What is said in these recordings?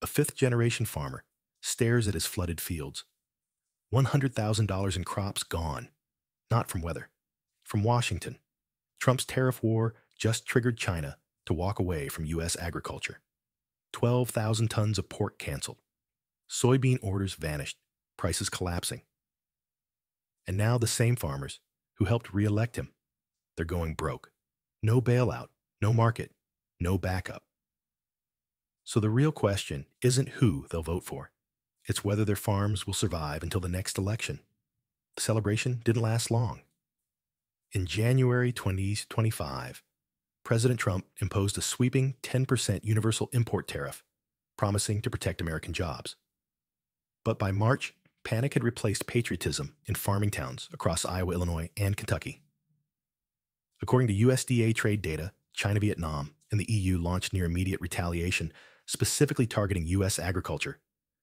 A fifth-generation farmer stares at his flooded fields. $100,000 in crops gone. Not from weather. From Washington. Trump's tariff war just triggered China to walk away from U.S. agriculture. 12,000 tons of pork canceled. Soybean orders vanished. Prices collapsing. And now the same farmers who helped re-elect him, they're going broke. No bailout, no market, no backup. So the real question isn't who they'll vote for. It's whether their farms will survive until the next election. The celebration didn't last long. In January 2025, President Trump imposed a sweeping 10% universal import tariff, promising to protect American jobs. But by March, panic had replaced patriotism in farming towns across Iowa, Illinois, and Kentucky. According to USDA trade data, China, Vietnam, and the EU launched near immediate retaliation, specifically targeting U.S. agriculture,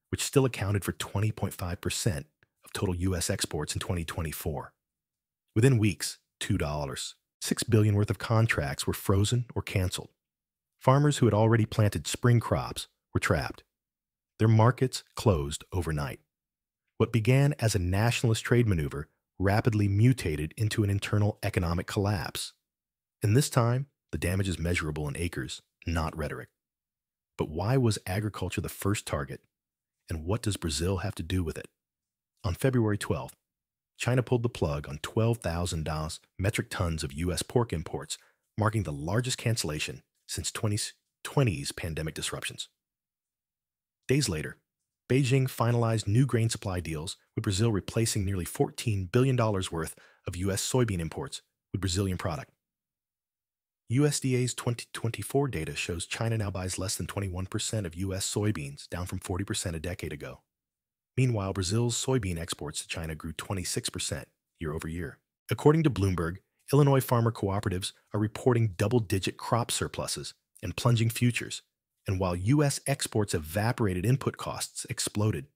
which still accounted for 20.5% of total U.S. exports in 2024. Within weeks, $6 billion worth of contracts were frozen or canceled. Farmers who had already planted spring crops were trapped. Their markets closed overnight. What began as a nationalist trade maneuver rapidly mutated into an internal economic collapse. And this time, the damage is measurable in acres, not rhetoric. But why was agriculture the first target, and what does Brazil have to do with it? On February 12th, China pulled the plug on 12,000 metric tons of U.S. pork imports, marking the largest cancellation since 2020's pandemic disruptions. Days later, Beijing finalized new grain supply deals, with Brazil replacing nearly $14 billion worth of U.S. soybean imports with Brazilian product. USDA's 2024 data shows China now buys less than 21% of U.S. soybeans, down from 40% a decade ago. Meanwhile, Brazil's soybean exports to China grew 26% year over year. According to Bloomberg, Illinois farmer cooperatives are reporting double-digit crop surpluses and plunging futures, and while U.S. exports evaporated, input costs exploded.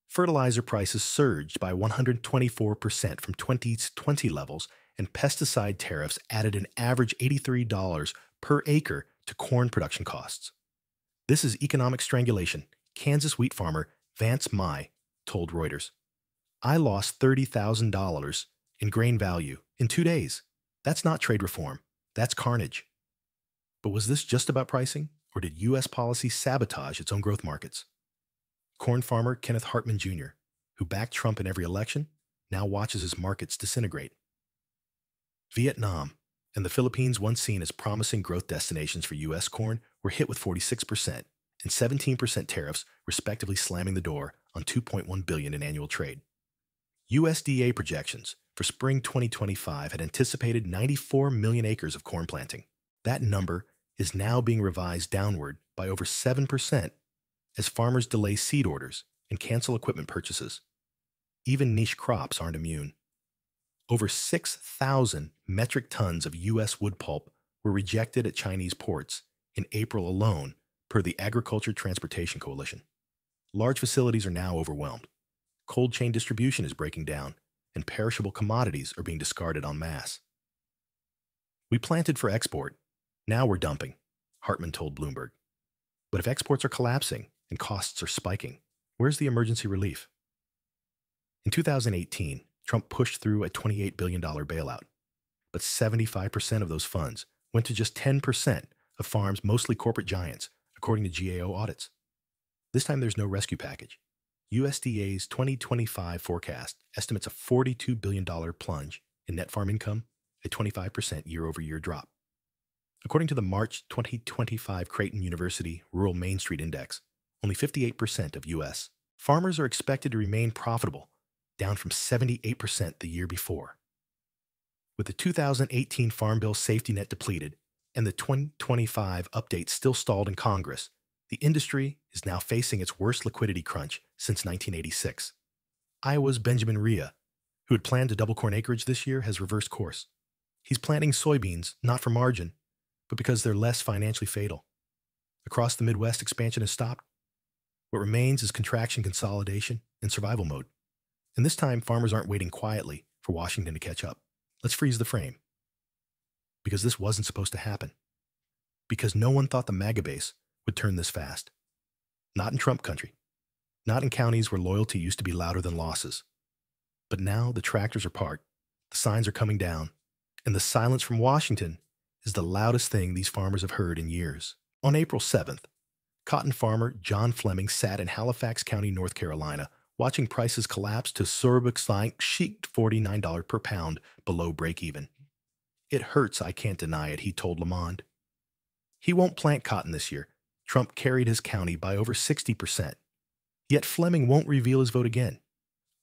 Fertilizer prices surged by 124% from 2020 levels, and pesticide tariffs added an average $83 per acre to corn production costs. This is economic strangulation, Kansas wheat farmer Vance Mai told Reuters. I lost $30,000 in grain value in 2 days. That's not trade reform. That's carnage. But was this just about pricing, or did U.S. policy sabotage its own growth markets? Corn farmer Kenneth Hartman Jr., who backed Trump in every election, now watches his markets disintegrate. Vietnam and the Philippines, once seen as promising growth destinations for U.S. corn, were hit with 46% and 17% tariffs, respectively, slamming the door on $2.1 billion in annual trade. USDA projections for spring 2025 had anticipated 94 million acres of corn planting. That number is now being revised downward by over 7% as farmers delay seed orders and cancel equipment purchases. Even niche crops aren't immune. Over 6,000 metric tons of U.S. wood pulp were rejected at Chinese ports in April alone, per the Agriculture Transportation Coalition. Large facilities are now overwhelmed. Cold chain distribution is breaking down, and perishable commodities are being discarded en masse. We planted for export. Now we're dumping, Hartman told Bloomberg. But if exports are collapsing and costs are spiking, where's the emergency relief? In 2018, Trump pushed through a $28 billion bailout, but 75% of those funds went to just 10% of farms, mostly corporate giants, according to GAO audits. This time there's no rescue package. USDA's 2025 forecast estimates a $42 billion plunge in net farm income, a 25% year-over-year drop. According to the March 2025 Creighton University Rural Main Street Index, only 58% of U.S. farmers are expected to remain profitable, down from 78% the year before. With the 2018 Farm Bill safety net depleted and the 2025 update still stalled in Congress, the industry is now facing its worst liquidity crunch since 1986. Iowa's Benjamin Rhea, who had planned to double corn acreage this year, has reversed course. He's planting soybeans not for margin, but because they're less financially fatal. Across the Midwest, expansion has stopped. What remains is contraction, consolidation, and survival mode. And this time, farmers aren't waiting quietly for Washington to catch up. Let's freeze the frame. Because this wasn't supposed to happen. Because no one thought the MAGA base would turn this fast. Not in Trump country. Not in counties where loyalty used to be louder than losses. But now the tractors are parked, the signs are coming down, and the silence from Washington is the loudest thing these farmers have heard in years. On April 7th, cotton farmer John Fleming sat in Halifax County, North Carolina, watching prices collapse to chic $49 per pound below break-even. It hurts, I can't deny it, he told Le Monde. He won't plant cotton this year. Trump carried his county by over 60%. Yet Fleming won't reveal his vote again,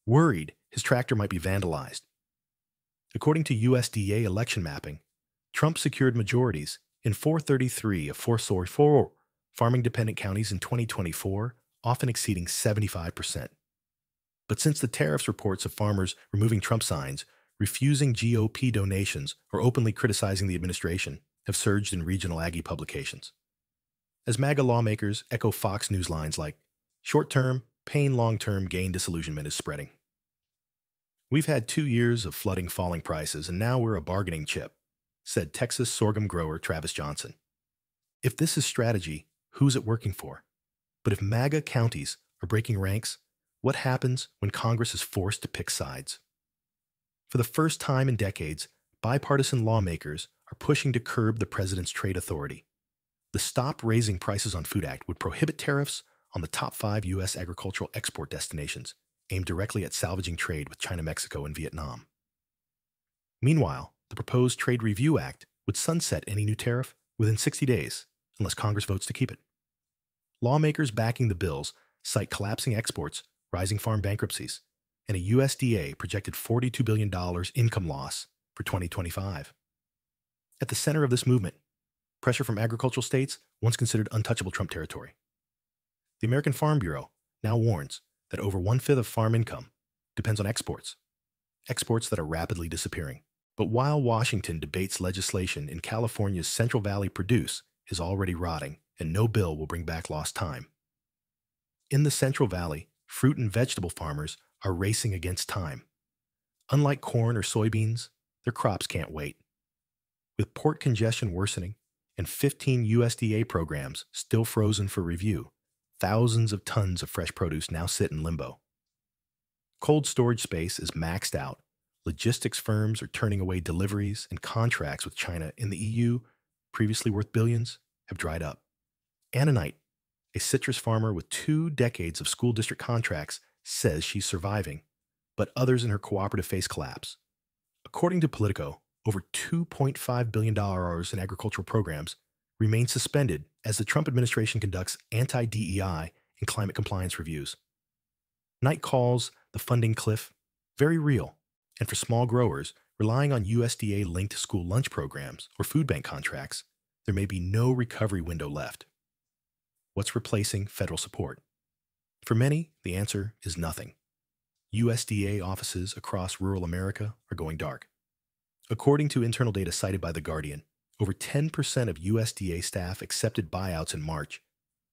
worried his tractor might be vandalized. According to USDA election mapping, Trump secured majorities in 433 of 404 farming-dependent counties in 2024, often exceeding 75%. But since the tariffs reports of farmers removing Trump signs, refusing GOP donations, or openly criticizing the administration have surged in regional Aggie publications. As MAGA lawmakers echo Fox News lines like, short-term, pain long-term gain disillusionment is spreading. We've had 2 years of flooding falling prices, and now we're a bargaining chip, said Texas sorghum grower Travis Johnson. If this is strategy, who's it working for? But if MAGA counties are breaking ranks, what happens when Congress is forced to pick sides? For the first time in decades, bipartisan lawmakers are pushing to curb the president's trade authority. The Stop Raising Prices on Food Act would prohibit tariffs on the top 5 U.S. agricultural export destinations, aimed directly at salvaging trade with China, Mexico, and Vietnam. Meanwhile, the proposed Trade Review Act would sunset any new tariff within 60 days, unless Congress votes to keep it. Lawmakers backing the bills cite collapsing exports, rising farm bankruptcies, and a USDA projected $42 billion income loss for 2025. At the center of this movement, pressure from agricultural states once considered untouchable Trump territory. The American Farm Bureau now warns that over 1/5 of farm income depends on exports that are rapidly disappearing. But while Washington debates legislation in California's Central Valley produce is already rotting, and no bill will bring back lost time. In the Central Valley, fruit and vegetable farmers are racing against time. Unlike corn or soybeans, their crops can't wait. With port congestion worsening and 15 USDA programs still frozen for review, thousands of tons of fresh produce now sit in limbo. Cold storage space is maxed out. Logistics firms are turning away deliveries, and contracts with China in the EU, previously worth billions, have dried up. Annanite, a citrus farmer with 2 decades of school district contracts, says she's surviving, but others in her cooperative face collapse. According to Politico, over $2.5 billion in agricultural programs remain suspended as the Trump administration conducts anti-DEI and climate compliance reviews. Knight calls the funding cliff very real, and for small growers relying on USDA-linked school lunch programs or food bank contracts, there may be no recovery window left. What's replacing federal support? For many, the answer is nothing. USDA offices across rural America are going dark. According to internal data cited by The Guardian, over 10% of USDA staff accepted buyouts in March,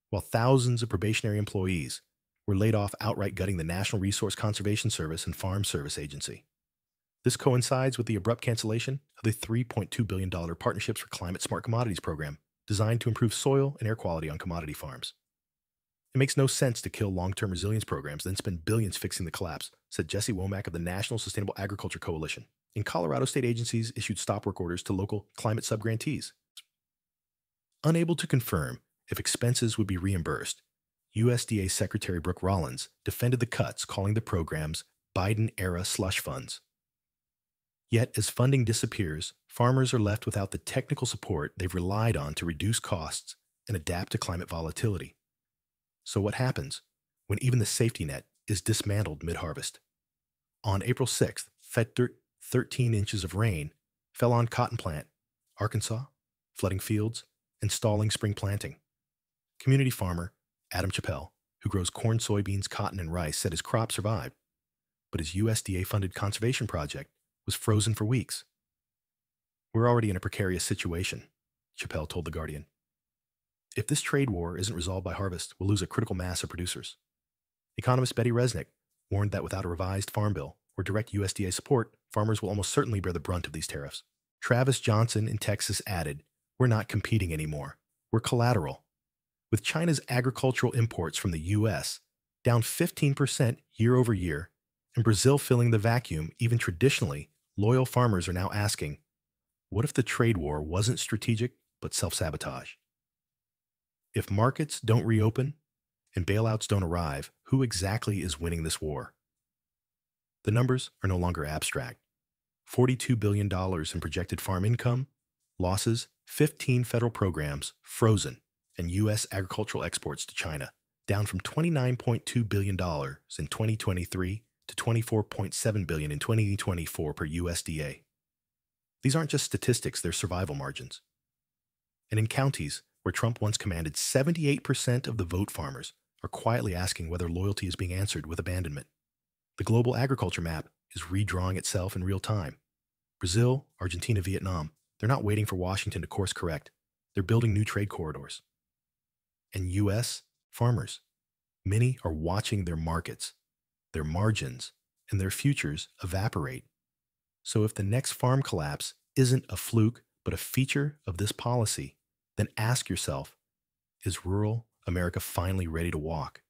while thousands of probationary employees were laid off, outright gutting the National Resource Conservation Service and Farm Service Agency. This coincides with the abrupt cancellation of the $3.2 billion Partnerships for Climate Smart Commodities program designed to improve soil and air quality on commodity farms. It makes no sense to kill long-term resilience programs, then spend billions fixing the collapse, said Jesse Womack of the National Sustainable Agriculture Coalition. In Colorado, state agencies issued stop work orders to local climate subgrantees. Unable to confirm if expenses would be reimbursed, USDA Secretary Brooke Rollins defended the cuts, calling the programs Biden-era slush funds. Yet, as funding disappears, farmers are left without the technical support they've relied on to reduce costs and adapt to climate volatility. So what happens when even the safety net is dismantled mid-harvest? On April 6th, 13 inches of rain fell on cotton plant, Arkansas, flooding fields, and stalling spring planting. Community farmer Adam Chappell, who grows corn, soybeans, cotton, and rice, said his crop survived, but his USDA-funded conservation project was frozen for weeks. We're already in a precarious situation, Chappell told The Guardian. If this trade war isn't resolved by harvest, we'll lose a critical mass of producers. Economist Betty Resnick warned that without a revised farm bill or direct USDA support, farmers will almost certainly bear the brunt of these tariffs. Travis Johnson in Texas added, "We're not competing anymore. We're collateral. With China's agricultural imports from the U.S. down 15% year over year, and Brazil filling the vacuum, even traditionally, loyal farmers are now asking, what if the trade war wasn't strategic but self-sabotage? If markets don't reopen and bailouts don't arrive, who exactly is winning this war? The numbers are no longer abstract. $42 billion in projected farm income, losses, 15 federal programs frozen, and U.S. agricultural exports to China, down from $29.2 billion in 2023 to $24.7 billion in 2024 per USDA. These aren't just statistics, they're survival margins. And in counties where Trump once commanded 78% of the vote, farmers are quietly asking whether loyalty is being answered with abandonment. The global agriculture map is redrawing itself in real time. Brazil, Argentina, Vietnam, they're not waiting for Washington to course correct. They're building new trade corridors. And U.S. farmers, many are watching their markets, their margins, and their futures evaporate. So if the next farm collapse isn't a fluke, but a feature of this policy, then ask yourself, is rural America finally ready to walk?